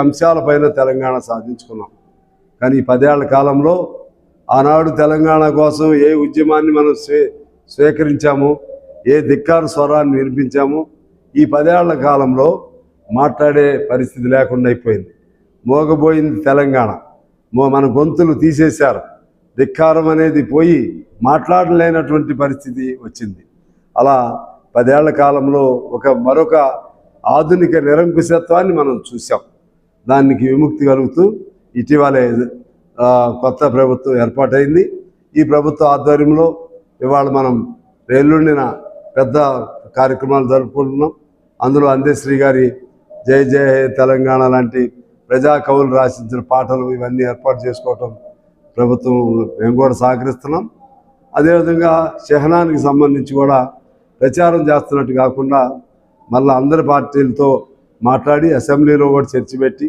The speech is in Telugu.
అంశాలపైన తెలంగాణ సాధించుకున్నాం. కానీ ఈ 10 ఏళ్ల కాలంలో ఆనాడు తెలంగాణ కోసం ఏ ఉద్యమాన్ని మనం స్వీకరించామో, ఏ ధిక్కార స్వరాన్ని వినిపించామో, ఈ 10 ఏళ్ల కాలంలో మాట్లాడే పరిస్థితి లేకుండా అయిపోయింది. మోగబోయింది తెలంగాణ. మన గొంతులు తీసేశారు. ధిక్కారం అనేది పోయి మాట్లాడలేనటువంటి పరిస్థితి వచ్చింది. అలా 10 ఏళ్ల కాలంలో మరొక ఆధునిక నిరంకుశత్వాన్ని మనం చూసాం. దానికి విముక్తి కలుగుతూ ఇటీవలే కొత్త ప్రభుత్వం ఏర్పాటైంది. ఈ ప్రభుత్వ ఆధ్వర్యంలో ఇవాళ మనం ఎల్లుండిన పెద్ద కార్యక్రమాలు జరుపుకుంటున్నాం. అందులో అందశ్రీ గారి జై జై తెలంగాణ లాంటి ప్రజా కవులు రాసించిన పాటలు ఇవన్నీ ఏర్పాటు చేసుకోవటం ప్రభుత్వం మేము కూడా సహకరిస్తున్నాం. అదేవిధంగా షెహనానికి సంబంధించి కూడా ప్రచారం చేస్తున్నట్టు కాకుండా మళ్ళీ అందరి పార్టీలతో మాట్లాడి అసెంబ్లీలో కూడా చర్చ పెట్టి